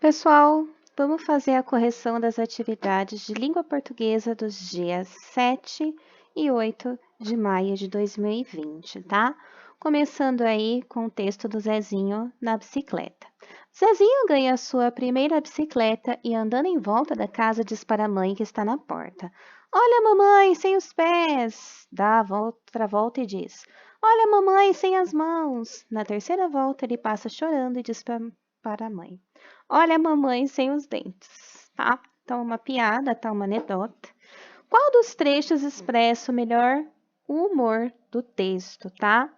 Pessoal, vamos fazer a correção das atividades de língua portuguesa dos dias 7 e 8 de maio de 2020, tá? Começando aí com o texto do Zezinho na bicicleta. Zezinho ganha sua primeira bicicleta e, andando em volta da casa, diz para a mãe que está na porta: Olha, mamãe, sem os pés! Dá a outra volta e diz: Olha, mamãe, sem as mãos! Na terceira volta, ele passa chorando e diz para a mãe: Olha a mamãe sem os dentes, tá? Então, uma piada, tá? Uma anedota. Qual dos trechos expressa o melhor o humor do texto, tá?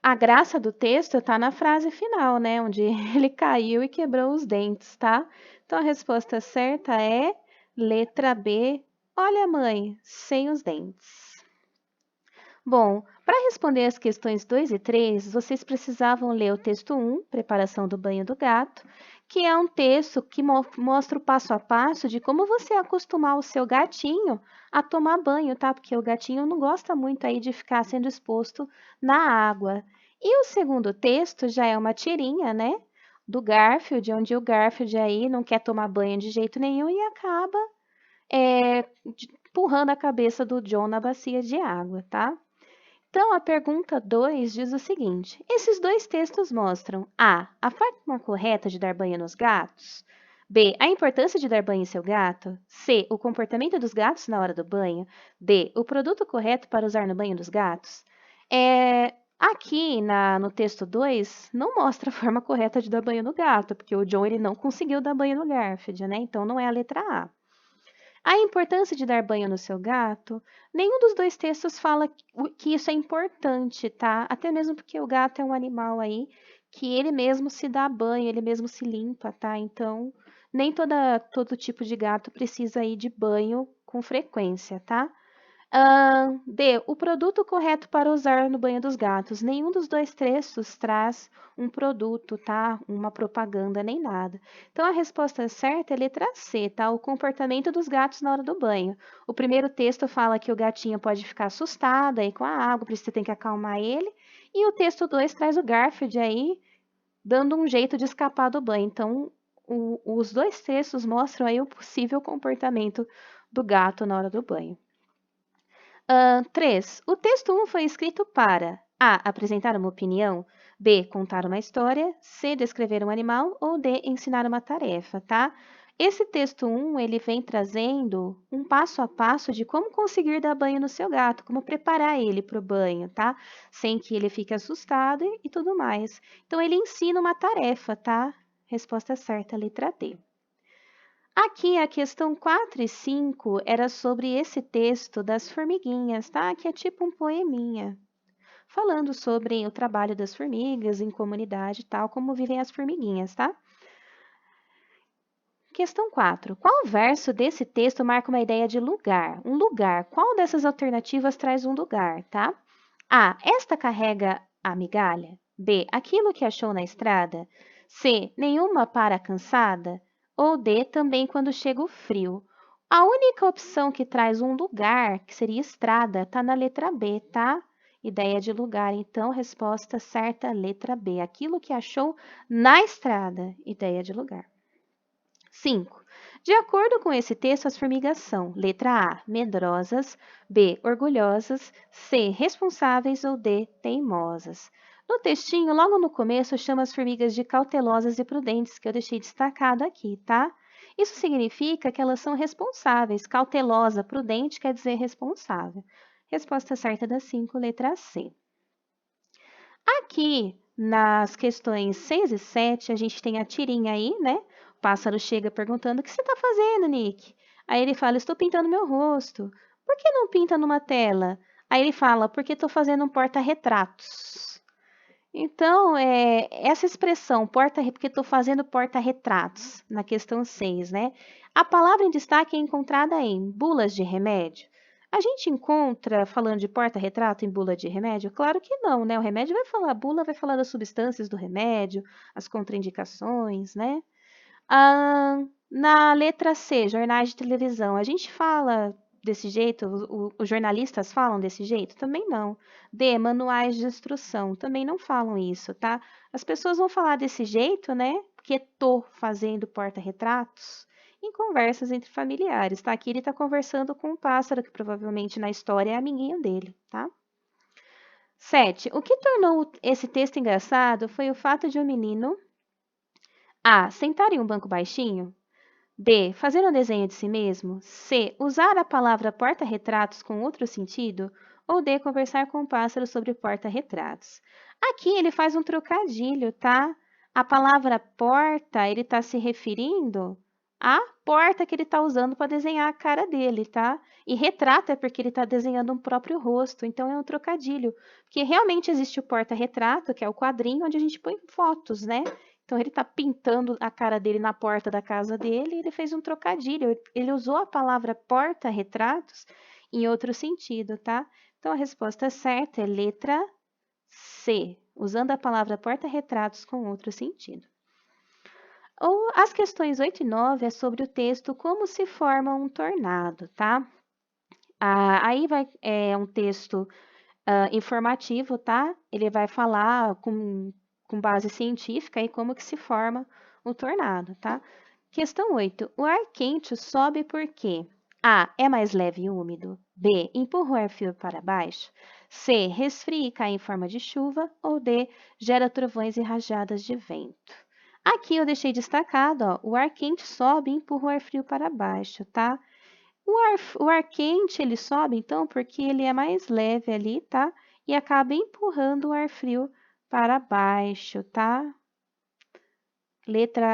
A graça do texto tá na frase final, né? Onde ele caiu e quebrou os dentes, tá? Então, a resposta certa é letra B. Olha, mãe, sem os dentes. Bom, para responder as questões 2 e 3, vocês precisavam ler o texto 1, Preparação do banho do gato, que é um texto que mostra o passo a passo de como você acostumar o seu gatinho a tomar banho, tá? Porque o gatinho não gosta muito aí de ficar sendo exposto na água. E o segundo texto já é uma tirinha, né? Do Garfield, onde o Garfield aí não quer tomar banho de jeito nenhum e acaba empurrando a cabeça do John na bacia de água, tá? Então, a pergunta 2 diz o seguinte: esses dois textos mostram a forma correta de dar banho nos gatos, B, a importância de dar banho em seu gato, C, o comportamento dos gatos na hora do banho, D, o produto correto para usar no banho dos gatos. Aqui no texto 2, não mostra a forma correta de dar banho no gato, porque o John ele não conseguiu dar banho no Garfield, né? Então, não é a letra A. A importância de dar banho no seu gato, nenhum dos dois textos fala que isso é importante, tá? Até mesmo porque o gato é um animal aí que ele mesmo se dá banho, ele mesmo se limpa, tá? Então, nem todo tipo de gato precisa ir de banho com frequência, tá? D. O produto correto para usar no banho dos gatos. Nenhum dos dois textos traz um produto, tá? Uma propaganda, nem nada. Então, a resposta certa é a letra C, tá? O comportamento dos gatos na hora do banho. O primeiro texto fala que o gatinho pode ficar assustado aí com a água, por isso você tem que acalmar ele. E o texto 2 traz o Garfield aí, dando um jeito de escapar do banho. Então, os dois textos mostram aí o possível comportamento do gato na hora do banho. 3. O texto 1 foi escrito para A. Apresentar uma opinião, B. Contar uma história, C. Descrever um animal ou D. Ensinar uma tarefa, tá? Esse texto 1, ele vem trazendo um passo a passo de como conseguir dar banho no seu gato, como preparar ele para o banho, tá? Sem que ele fique assustado e tudo mais. Então, ele ensina uma tarefa, tá? Resposta certa, letra D. Aqui a questão 4 e 5 era sobre esse texto das formiguinhas, tá? Que é tipo um poeminha, falando sobre o trabalho das formigas em comunidade e tal, como vivem as formiguinhas, tá? Questão 4. Qual verso desse texto marca uma ideia de lugar? Um lugar. Qual dessas alternativas traz um lugar, tá? A. Esta carrega a migalha. B. Aquilo que achou na estrada. C. Nenhuma para cansada. Ou D. Também quando chega o frio. A única opção que traz um lugar, que seria estrada, está na letra B, tá? Ideia de lugar. Então, resposta certa, letra B. Aquilo que achou na estrada. Ideia de lugar. 5. De acordo com esse texto, as formigas são: letra A, medrosas, B, orgulhosas, C, responsáveis ou D, teimosas. No textinho, logo no começo, chama as formigas de cautelosas e prudentes, que eu deixei destacado aqui, tá? Isso significa que elas são responsáveis. Cautelosa, prudente quer dizer responsável. Resposta certa da 5, letra C. Aqui, nas questões 6 e 7, a gente tem a tirinha aí, né? O pássaro chega perguntando: O que você está fazendo, Nick? Aí ele fala: Estou pintando meu rosto. Por que não pinta numa tela? Aí ele fala: Porque estou fazendo um porta-retratos. Então, essa expressão, porque estou fazendo porta-retratos, na questão 6, né? A palavra em destaque é encontrada em bulas de remédio. A gente encontra, falando de porta-retrato em bula de remédio? Claro que não, né? O remédio vai falar, a bula vai falar das substâncias do remédio, as contraindicações, né? Na letra C, jornais de televisão, a gente fala desse jeito? Os jornalistas falam desse jeito? Também não. D, manuais de instrução, também não falam isso, tá? As pessoas vão falar desse jeito, né? que tô fazendo porta-retratos em conversas entre familiares, tá? Aqui ele tá conversando com um pássaro, que provavelmente na história é amiguinho dele, tá? 7. O que tornou esse texto engraçado foi o fato de um menino A. Sentar em um banco baixinho. B. Fazer um desenho de si mesmo. C. Usar a palavra porta-retratos com outro sentido. Ou D. Conversar com um pássaro sobre porta-retratos. Aqui ele faz um trocadilho, tá? A palavra porta, ele está se referindo à porta que ele está usando para desenhar a cara dele, tá? E retrato é porque ele está desenhando um próprio rosto, então é um trocadilho. Porque realmente existe o porta-retrato, que é o quadrinho onde a gente põe fotos, né? Então, ele está pintando a cara dele na porta da casa dele e ele fez um trocadilho. Ele usou a palavra porta-retratos em outro sentido, tá? Então, a resposta certa é letra C, usando a palavra porta-retratos com outro sentido. Ou as questões 8 e 9 é sobre o texto Como se forma um tornado, tá? Aí é um texto informativo, tá? Ele vai falar com base científica e como que se forma o tornado, tá? Questão 8. O ar quente sobe porque A. É mais leve e úmido. B. Empurra o ar frio para baixo. C. Resfria e cai em forma de chuva. Ou D. Gera trovões e rajadas de vento. Aqui eu deixei destacado, ó, o ar quente sobe e empurra o ar frio para baixo, tá? O ar quente, ele sobe, então, porque ele é mais leve ali, tá? E acaba empurrando o ar frio para baixo, tá?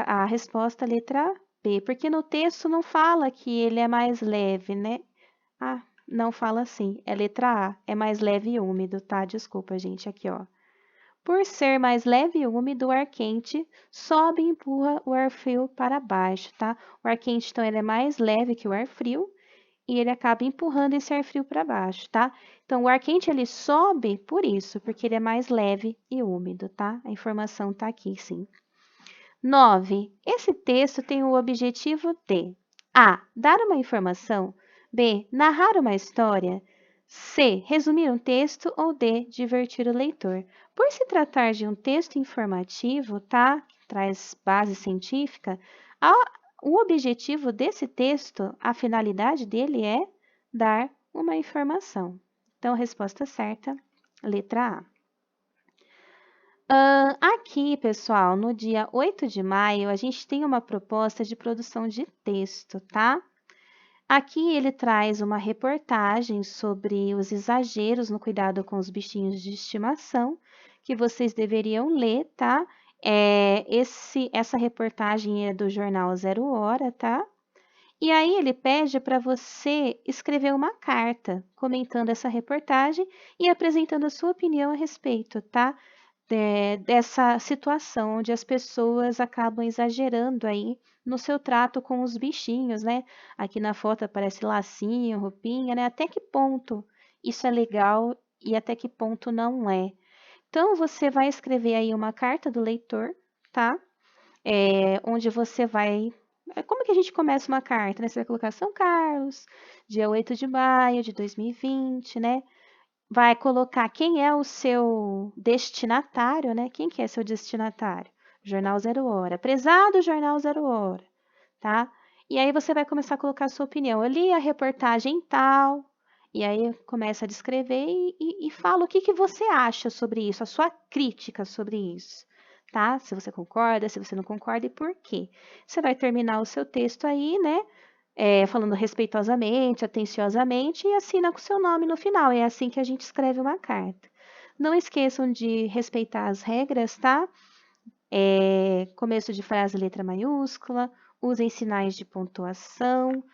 A resposta letra B, porque no texto não fala que ele é mais leve, né? Ah, não fala assim, é letra A, é mais leve e úmido, tá? Desculpa, gente, aqui, ó. Por ser mais leve e úmido, o ar quente sobe e empurra o ar frio para baixo, tá? O ar quente, então, ele é mais leve que o ar frio, e ele acaba empurrando esse ar frio para baixo, tá? Então, o ar quente ele sobe por isso, porque ele é mais leve e úmido, tá? A informação tá aqui, sim. 9. Esse texto tem o objetivo de A. Dar uma informação. B. Narrar uma história. C. Resumir um texto. Ou D. Divertir o leitor. Por se tratar de um texto informativo, tá? Que traz base científica, o objetivo desse texto, a finalidade dele é dar uma informação. Então, a resposta certa, letra A. Aqui, pessoal, no dia 8 de maio, a gente tem uma proposta de produção de texto, tá? Aqui ele traz uma reportagem sobre os exageros no cuidado com os bichinhos de estimação, que vocês deveriam ler, tá? Essa reportagem é do jornal Zero Hora, tá? E aí ele pede para você escrever uma carta comentando essa reportagem e apresentando a sua opinião a respeito, tá? Dessa situação onde as pessoas acabam exagerando aí no seu trato com os bichinhos, né? Aqui na foto aparece lacinho, roupinha, né? Até que ponto isso é legal e até que ponto não é. Então, você vai escrever aí uma carta do leitor, tá? Onde você vai... Como que a gente começa uma carta, né? Você vai colocar São Carlos, dia 8 de maio de 2020, né? Vai colocar quem é o seu destinatário, né? Quem que é seu destinatário? Jornal Zero Hora. Prezado Jornal Zero Hora, tá? E aí você vai começar a colocar a sua opinião. Eu li a reportagem tal, e aí começa a descrever e fala o que que você acha sobre isso, a sua crítica sobre isso, tá? Se você concorda, se você não concorda e por quê. Você vai terminar o seu texto aí, né? Falando respeitosamente, atenciosamente e assina com seu nome no final. É assim que a gente escreve uma carta. Não esqueçam de respeitar as regras, tá? Começo de frase letra maiúscula, usem sinais de pontuação.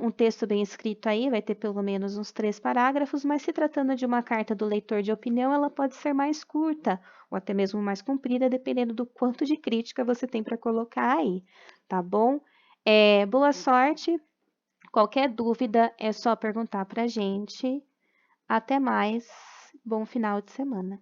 Um texto bem escrito aí vai ter pelo menos uns 3 parágrafos, mas se tratando de uma carta do leitor de opinião, ela pode ser mais curta ou até mesmo mais comprida, dependendo do quanto de crítica você tem para colocar aí, tá bom? Boa sorte. Qualquer dúvida é só perguntar para a gente. Até mais. Bom final de semana.